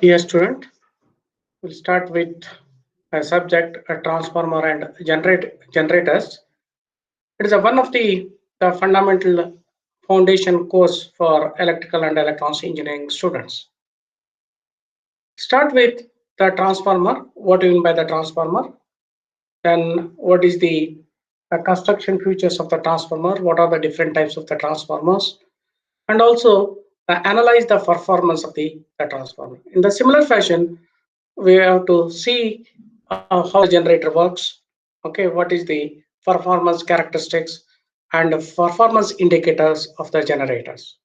Dear student, we'll start with a subject, a transformer and generators. It is one of the fundamental foundation course for electrical and electronics engineering students. Start with the transformer. What do you mean by the transformer? Then what is the construction features of the transformer? What are the different types of the transformers? And also analyze the performance of the transformer. In the similar fashion, we have to see how the generator works. Okay, what is the performance characteristics and performance indicators of the generators.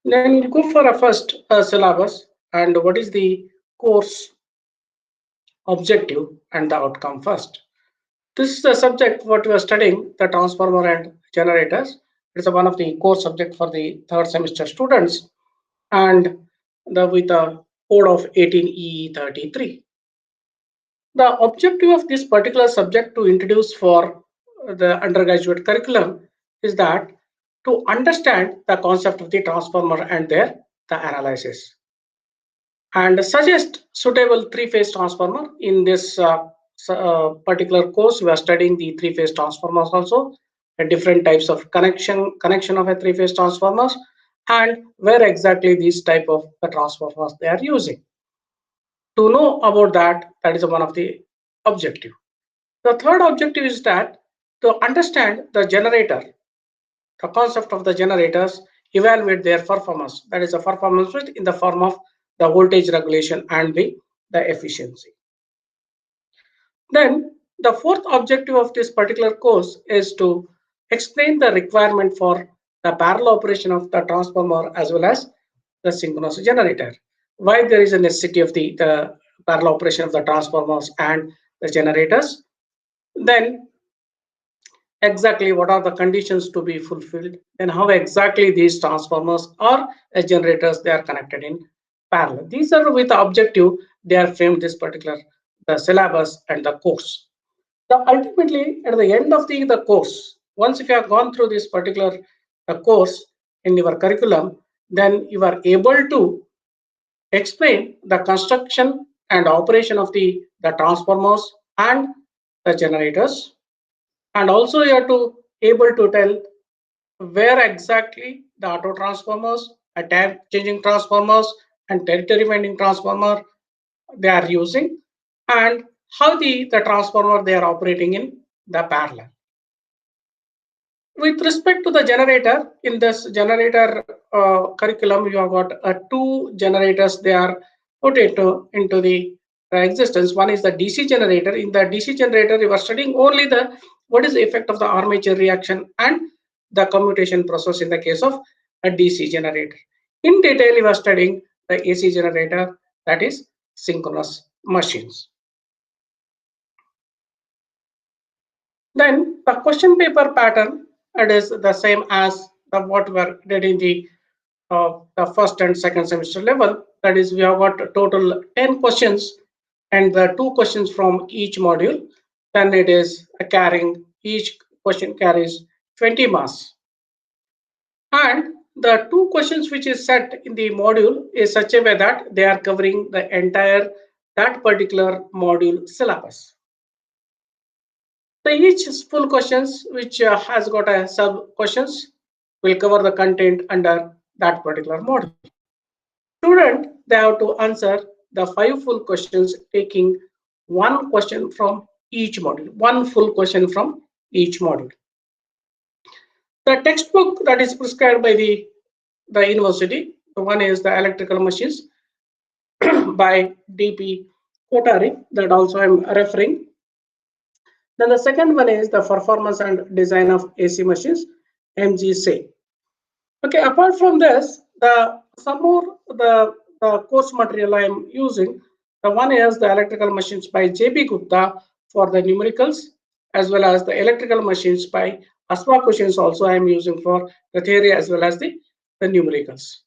Then we'll go for a first syllabus and what is the course objective and the outcome first. This is the subject what we are studying, the transformer and generators. It's one of the core subject for the third semester students and with a code of 18E33. The objective of this particular subject to introduce for the undergraduate curriculum is that to understand the concept of the transformer and the analysis and suggest suitable three-phase transformer. In this particular course, we are studying the three-phase transformers also, and different types of connection of a three-phase transformers, and where exactly these type of the transformers they are using. To know about that, that is one of the objective. The third objective is that to understand the generator, the concept of the generators, evaluate their performance. That is a performance in the form of the voltage regulation and the efficiency. Then the fourth objective of this particular course is to explain the requirement for the parallel operation of the transformer as well as the synchronous generator. Why there is a necessity of the parallel operation of the transformers and the generators. Then exactly what are the conditions to be fulfilled and how exactly these transformers or generators they are connected in parallel. These are with the objective they are framed this particular the syllabus and the course. The ultimately at the end of the course, once if you have gone through this particular course in your curriculum, then you are able to explain the construction and operation of the transformers and the generators, and also you have to able to tell where exactly the auto transformers, a tire changing transformers and territory winding transformer they are using, and how the transformer they are operating in the parallel. With respect to the generator, in this generator curriculum, you have got two generators they are put into the existence. One is the DC generator. In the DC generator, you are studying only the what is the effect of the armature reaction and the commutation process in the case of a DC generator. In detail, you are studying the AC generator, that is synchronous machines. Then the question paper pattern, it is the same as what we did in the first and second semester level. That is, we have got a total 10 questions and the two questions from each module. Then it is carrying, each question carries 20 marks. And the two questions which is set in the module is such a way that they are covering the entire that particular module syllabus. So each full questions which has got a sub questions will cover the content under that particular module. Student they have to answer the 5 full questions taking one question from each module, one full question from each module. The textbook that is prescribed by the university, the one is the electrical machines by DP Kotari, that also I'm referring. Then the second one is the performance and design of AC machines, MGC. Okay, apart from this, some more the course material I am using. The one is the electrical machines by JB Gupta for the numericals, as well as the electrical machines by Asma questions also I am using for the theory as well as the numericals.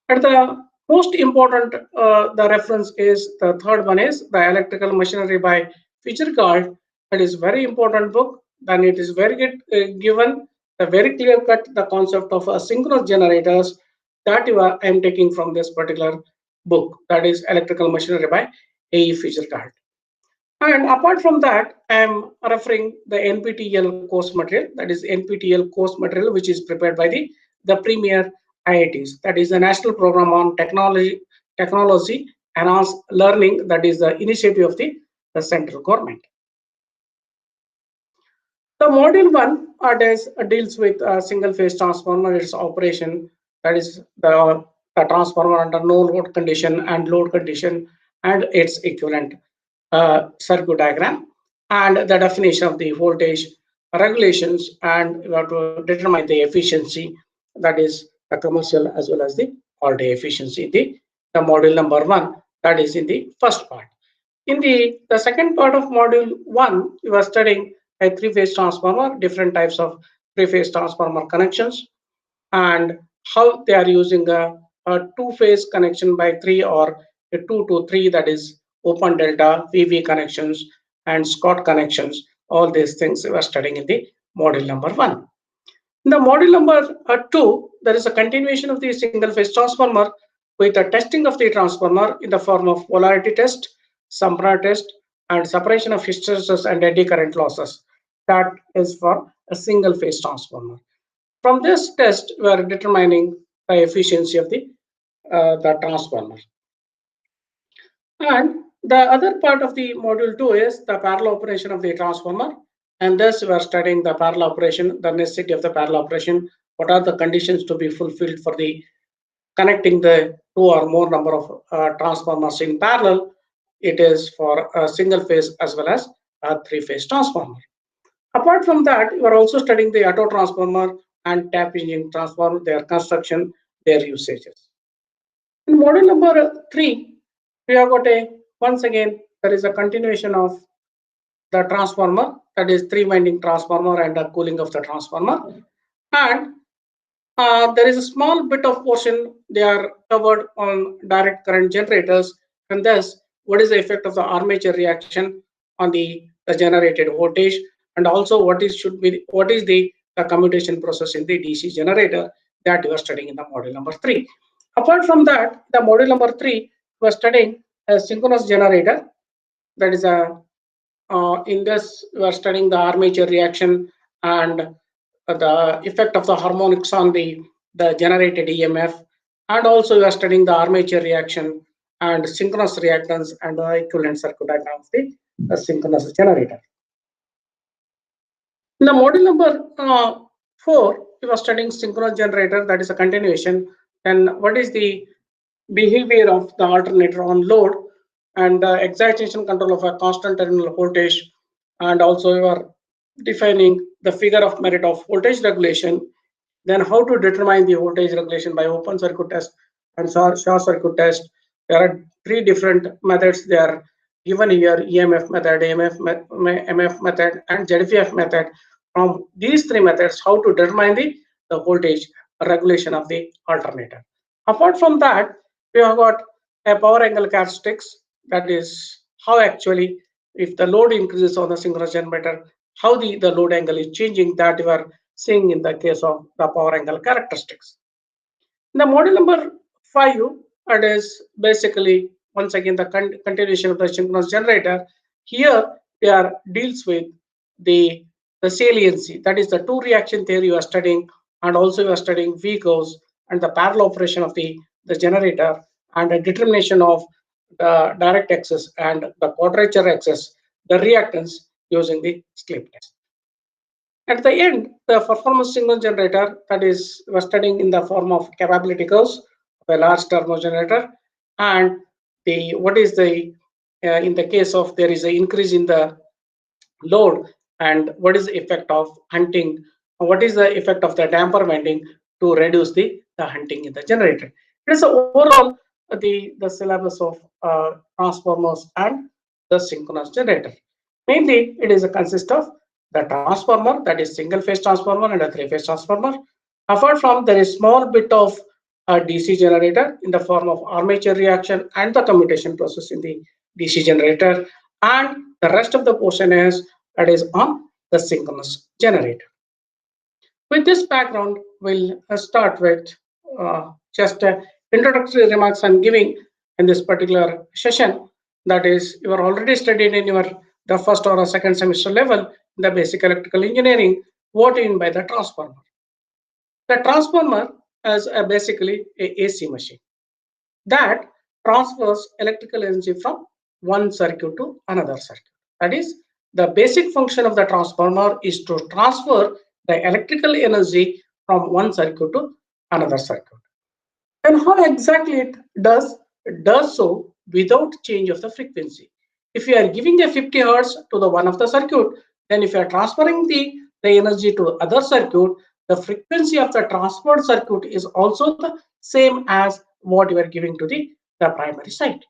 And the most important the reference is the third one is the electrical machinery by Fitzgerald. It is very important book. Then it is very good given a very clear cut the concept of synchronous generators that I am taking from this particular book, that is Electrical Machinery by A.E. Fitzgerald. And apart from that, I am referring the NPTEL course material, that is NPTEL course material, which is prepared by the premier IITs, that is the National Program on Technology Enhanced Learning, that is the initiative of the central government. The module one deals with a single phase transformer, its operation, that is the transformer under no load condition and load condition, and its equivalent circuit diagram, and the definition of the voltage regulations, and we have to determine the efficiency, that is the commercial as well as the all-day efficiency. The module number one, that is in the first part. In the second part of module one, we are studying a three-phase transformer, different types of three-phase transformer connections, and how they are using a two-phase connection by three or a 2 to 3, that is open delta, VV connections, and Scott connections. All these things we are studying in the module number one. In the module number two, there is a continuation of the single-phase transformer with the testing of the transformer in the form of polarity test, Sampra test, and separation of hysteresis and eddy current losses. That is for a single-phase transformer. From this test, we are determining the efficiency of the transformer. And the other part of the module 2 is the parallel operation of the transformer. And thus we are studying the parallel operation, the necessity of the parallel operation, what are the conditions to be fulfilled for the connecting the two or more number of transformers in parallel. It is for a single phase as well as a three-phase transformer. Apart from that, we are also studying the auto transformer and tap engine transformer, their construction, their usages. In module number 3, we have got once again, there is a continuation of the transformer, that is three-winding transformer and the cooling of the transformer. And there is a small bit of portion they are covered on direct current generators, and thus what is the effect of the armature reaction on the generated voltage, and also what is the commutation process in the DC generator, that you are studying in the module number 3. Apart from that, the module number 3 we are studying a synchronous generator, that is in this we are studying the armature reaction and the effect of the harmonics on the generated EMF, and also we are studying the armature reaction and synchronous reactance and the equivalent circuit diagram of the synchronous generator. In the module number 4, we were studying synchronous generator, that is a continuation. Then what is the behavior of the alternator on load, and the excitation control of a constant terminal voltage, and also we are defining the figure of merit of voltage regulation, then how to determine the voltage regulation by open circuit test and short circuit test. There are 3 different methods. They are given here: EMF method, MF method, and ZVF method. From these 3 methods, how to determine the voltage regulation of the alternator. Apart from that, we have got a power angle characteristics, that is how actually if the load increases on the synchronous generator, how the load angle is changing, that we are seeing in the case of the power angle characteristics. In the module number 5, it is basically once again the continuation of the synchronous generator. Here they are deals with the saliency, that is the 2 reaction theory you are studying, and also you are studying V curves and the parallel operation of the generator, and a determination of the direct axis and the quadrature axis, the reactance using the slip test. At the end, the performance synchronous generator, that is we are studying in the form of capability curves of a large turbo generator, and what is the in the case of there is an increase in the load, and what is the effect of hunting, what is the effect of the damper winding to reduce the hunting in the generator. It is overall the syllabus of transformers and the synchronous generator. Mainly, it is a consist of the transformer, that is single phase transformer and a 3-phase transformer. Apart from, there is small bit of a DC generator in the form of armature reaction and the commutation process in the DC generator, and the rest of the portion is that is on the synchronous generator. With this background, we'll start with just introductory remarks I'm giving. in this particular session, that is, you are already studied in your the first or a second semester level, the basic electrical engineering, what in by the transformer. The transformer is basically a AC machine that transfers electrical energy from one circuit to another circuit. That is, the basic function of the transformer is to transfer the electrical energy from one circuit to another circuit. And how exactly it does? It does so without change of the frequency. If you are giving a 50 hertz to the one of the circuit, then if you are transferring the energy to other circuit, the frequency of the transferred circuit is also the same as what you are giving to the primary side.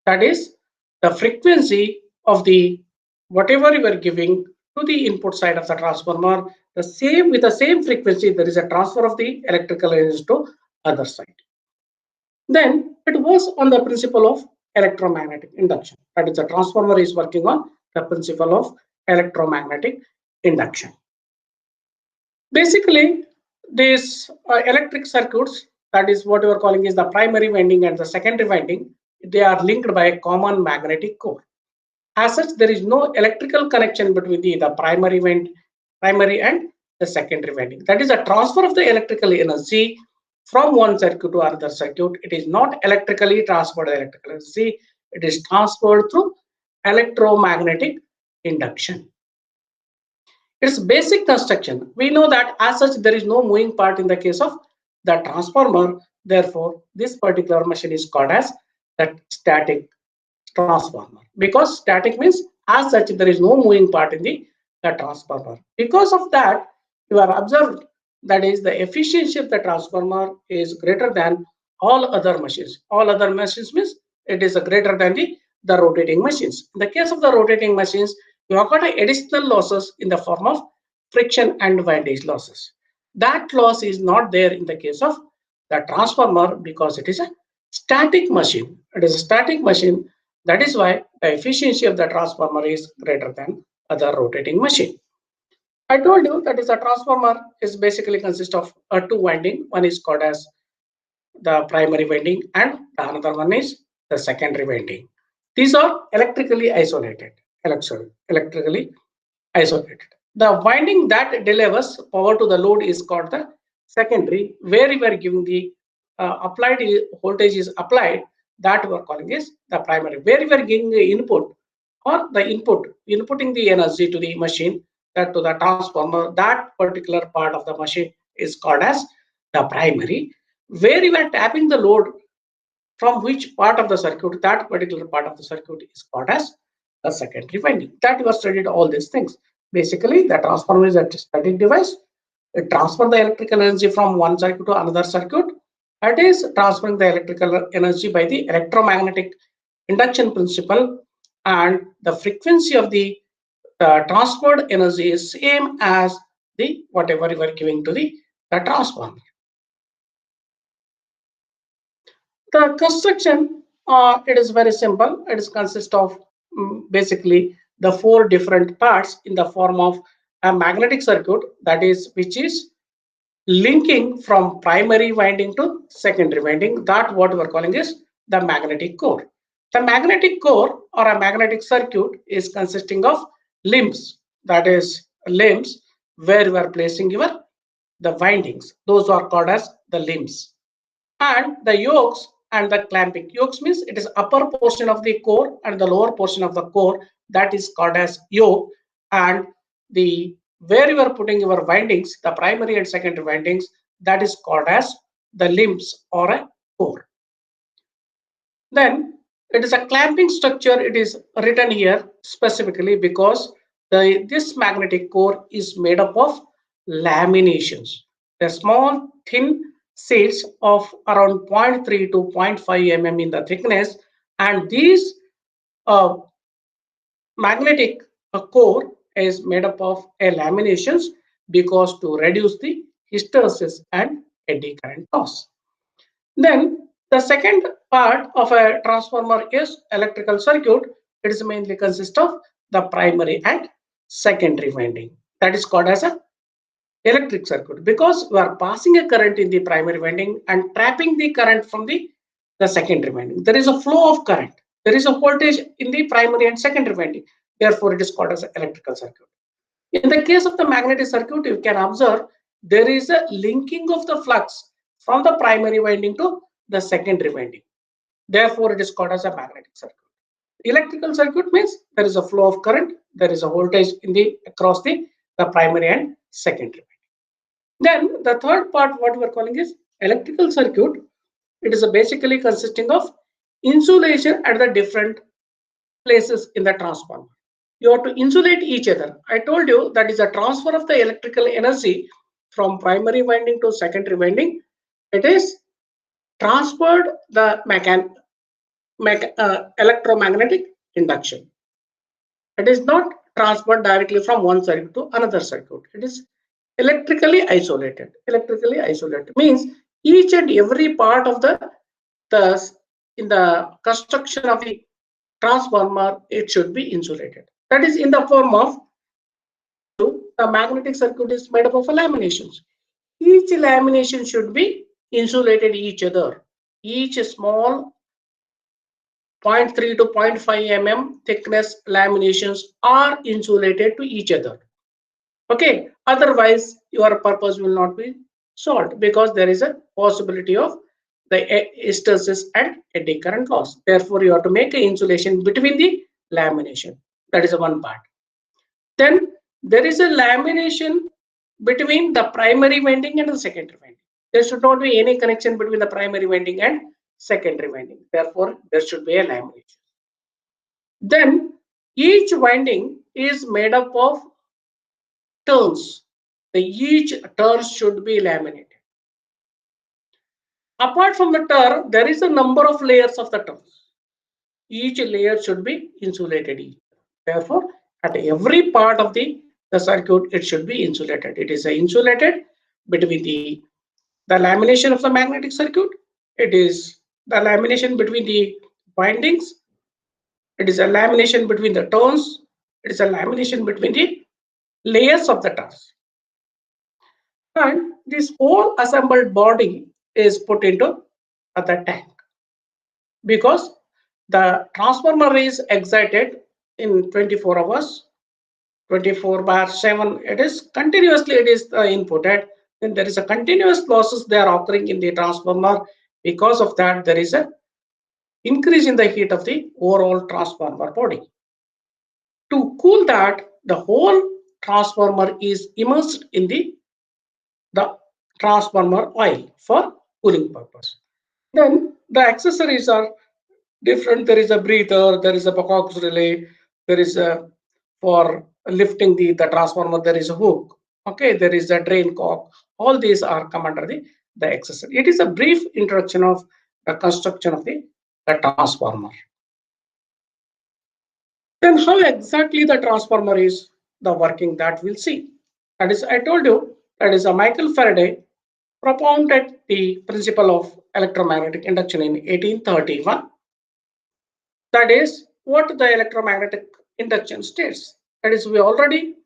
That is, the frequency of the whatever you are giving to the input side of the transformer, the same with the same frequency, there is a transfer of the electrical energy to other side. Then it was on the principle of electromagnetic induction. That is, the transformer is working on the principle of electromagnetic induction. Basically, these electric circuits, that is what you are calling is the primary winding and the secondary winding, they are linked by a common magnetic core. As such, there is no electrical connection between the primary and the secondary winding. That is a transfer of the electrical energy from one circuit to another circuit. It is not electrically transferred electrical energy. It is transferred through electromagnetic induction. Its basic construction, we know that as such there is no moving part in the case of the transformer. Therefore, this particular machine is called as that static transformer, because static means as such there is no moving part in the transformer. Because of that, you have observed that is the efficiency of the transformer is greater than all other machines. All other machines means it is greater than the rotating machines. In the case of the rotating machines, you have got additional losses in the form of friction and windage losses. That loss is not there in the case of the transformer because it is a static machine. It is a static machine. That is why the efficiency of the transformer is greater than other rotating machine. I told you that is a transformer is basically consists of a two winding. One is called as the primary winding and the another one is the secondary winding. These are electrically isolated. Electrically isolated. The winding that delivers power to the load is called the secondary, where we are giving the applied voltage is applied, that we are calling is the primary, where we are giving the input or the inputting the energy to the machine, that to the transformer, that particular part of the machine is called as the primary, where you are tapping the load from which part of the circuit, that particular part of the circuit is called as a secondary winding. That you have studied all these things. Basically, the transformer is a static device. It transfers the electrical energy from one circuit to another circuit. It is transferring the electrical energy by the electromagnetic induction principle, and the frequency of the transferred energy is same as the whatever you are giving to the transformer. The construction, it is very simple. It is consist of basically the four different parts in the form of a magnetic circuit, that is which is linking from primary winding to secondary winding. That what we are calling is the magnetic core. The magnetic core or a magnetic circuit is consisting of limbs, that is limbs where you are placing your the windings. Those are called as the limbs. And the yokes and the clamping. Yokes means it is upper portion of the core and the lower portion of the core, that is called as yoke. And the where you are putting your windings, the primary and secondary windings, that is called as the limbs or a core. Then it is a clamping structure. It is written here specifically because this magnetic core is made up of laminations. The small thin sheets of around 0.3 to 0.5 mm in the thickness, and these uh, magnetic core is made up of laminations because to reduce the hysteresis and eddy current loss. Then the second part of a transformer is electrical circuit. It is mainly consist of the primary and secondary winding. That is called as a electric circuit because we are passing a current in the primary winding and trapping the current from the the secondary winding. There is a flow of current. There is a voltage in the primary and secondary winding. Therefore, it is called as an electrical circuit. In the case of the magnetic circuit, you can observe there is a linking of the flux from the primary winding to the secondary winding. Therefore, it is called as a magnetic circuit. Electrical circuit means there is a flow of current, there is a voltage in the across the primary and secondary. Then the third part, what we are calling is electrical circuit. It is basically consisting of insulation at the different places in the transformer. You have to insulate each other. I told you that is a transfer of the electrical energy from primary winding to secondary winding. It is transferred the electromagnetic induction. It is not transferred directly from one circuit to another circuit. It is electrically isolated. Electrically isolated means each and every part of the in the construction of the transformer, it should be insulated. That is in the form of the magnetic circuit is made up of laminations. Each lamination should be insulated each other. Each small 0.3 to 0.5 mm thickness laminations are insulated to each other. Okay, otherwise your purpose will not be solved because there is a possibility of the hysteresis and eddy current loss. Therefore, you have to make an insulation between the lamination. That is one part. Then there is a lamination between the primary winding and the secondary winding. There should not be any connection between the primary winding and secondary winding. Therefore, there should be a lamination. Then each winding is made up of turns. Each turn should be laminated. Apart from the turn, there is a number of layers of the turns. Each layer should be insulated. Therefore, at every part of the circuit, it should be insulated. It is insulated between the lamination of the magnetic circuit. It is the lamination between the windings. It is a lamination between the turns. It is a lamination between the layers of the turns. And this whole assembled body is put into the tank because the transformer is excited in 24 hours, 24/7. It is continuously inputted. Then there is a continuous losses they are occurring in the transformer. Because of that, there is a increase in the heat of the overall transformer body. To cool that, the whole transformer is immersed in the transformer oil for cooling purpose. Then the accessories are different. There is a breather, there is a cox relay, there is a for lifting the transformer, there is a hook. Okay, there is a drain cock. All these are come under the accessory. It is a brief introduction of the construction of the transformer. Then how exactly the transformer is the working, that we'll see. That is, I told you, that is a Michael Faraday propounded the principle of electromagnetic induction in 1831. That is what the electromagnetic induction states. That is, we already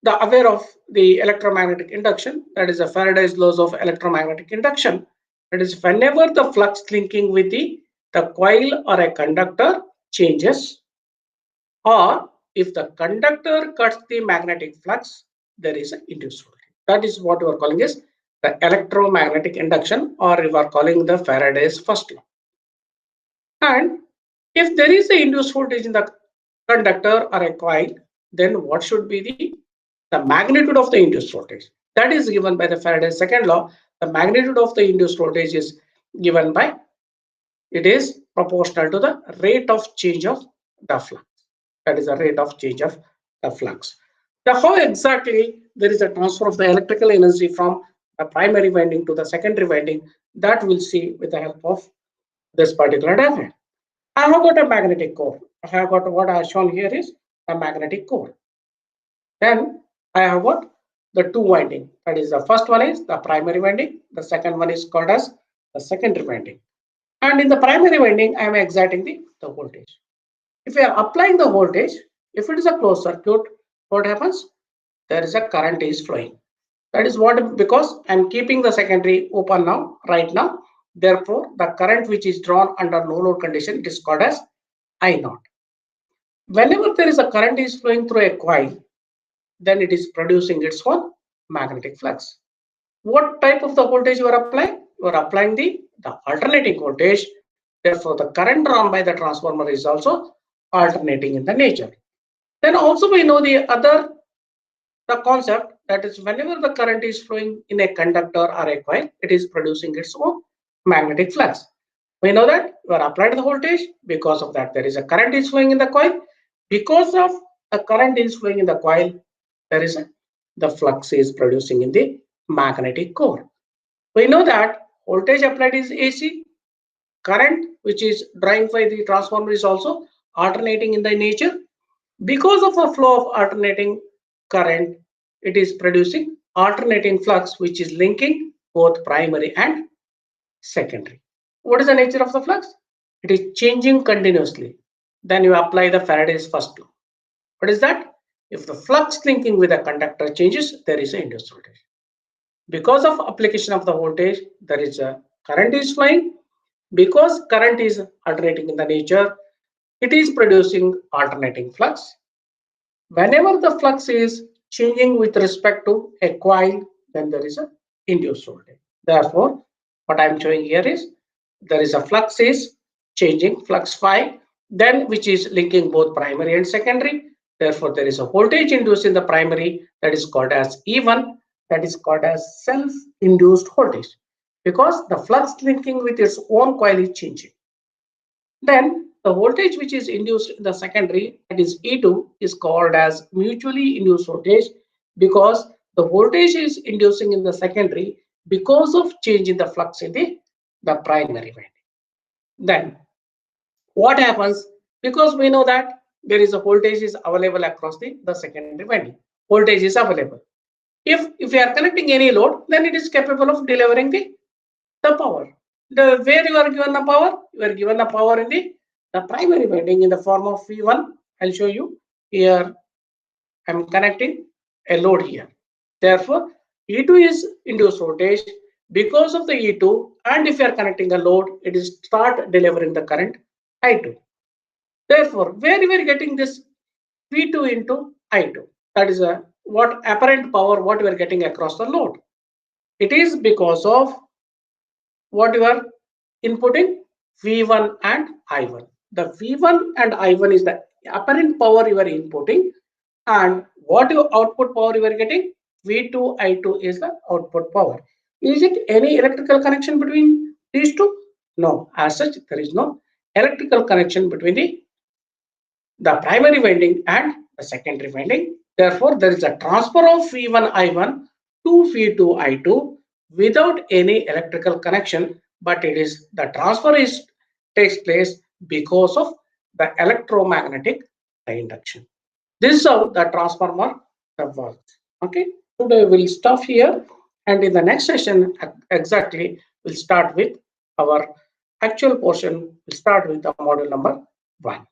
aware of the electromagnetic induction. That is a Faraday's laws of electromagnetic induction. That is, whenever the flux linking with the coil or a conductor changes, or if the conductor cuts the magnetic flux, there is an induced voltage. That is what we are calling as the electromagnetic induction, or we are calling the Faraday's first law. And if there is an induced voltage in the conductor or a coil, then what should be the magnitude of the induced voltage? That is given by the Faraday's second law. The magnitude of the induced voltage is given by, it is proportional to the rate of change of the flux. That is the rate of change of the flux. Now, how exactly there is a transfer of the electrical energy from the primary winding to the secondary winding, that we'll see with the help of this particular diagram. I have got a magnetic core. I have got what I have shown here is a magnetic core. Then I have got the two winding. That is, the first one is the primary winding. The second one is called as the secondary winding. And in the primary winding, I am exciting the voltage. If we are applying the voltage, if it is a closed circuit, what happens? There is a current is flowing. That is what, because I am keeping the secondary open now, right now. Therefore, the current which is drawn under no load condition, it is called as I naught. Whenever there is a current is flowing through a coil, then it is producing its own magnetic flux. What type of the voltage you are applying? You are applying the alternating voltage. Therefore, the current drawn by the transformer is also alternating in the nature. Then also we know the concept, that is whenever the current is flowing in a conductor or a coil, it is producing its own magnetic flux. We know that you are applied the voltage, because of that there is a current is flowing in the coil. Because of the current is flowing in the coil, there is the flux is producing in the magnetic core. We know that voltage applied is AC, current which is drawing by the transformer is also alternating in the nature. Because of a flow of alternating current, it is producing alternating flux which is linking both primary and secondary. What is the nature of the flux? It is changing continuously. Then you apply the Faraday's first law. What is that? If the flux linking with a conductor changes, there is an induced voltage. Because of application of the voltage, there is a current is flowing. Because current is alternating in the nature, it is producing alternating flux. Whenever the flux is changing with respect to a coil, then there is a induced voltage. Therefore, what I am showing here is there is a flux is changing, flux phi, then which is linking both primary and secondary. Therefore, there is a voltage induced in the primary, that is called as E1, that is called as self-induced voltage, because the flux linking with its own coil is changing. Then the voltage which is induced in the secondary, that is E2, is called as mutually induced voltage, because the voltage is inducing in the secondary because of change in the flux in the primary winding. Then what happens? Because we know that there is a voltage is available across the secondary winding. Voltage is available. If you are connecting any load, then it is capable of delivering the power. Where you are given the power? You are given the power in the primary winding in the form of V1. I'll show you here. I'm connecting a load here. Therefore, E2 is induced voltage because of the E2, and if you are connecting a load, it is start delivering the current I2. Therefore, where we are getting this V2 into I2, that is a what apparent power what we are getting across the load. It is because of what you are inputting V1 and I1. The V1 and I1 is the apparent power you are inputting, and what your output power you are getting, V2 I2 is the output power. Is it any electrical connection between these two? No, as such there is no electrical connection between the primary winding and the secondary winding. Therefore, there is a transfer of V1 I1 to V2 I2 without any electrical connection, but it is the transfer is takes place because of the electromagnetic induction. This is how the transformer works. Okay, today we'll stop here, and in the next session exactly we'll start with our actual portion. We'll start with the model number 1.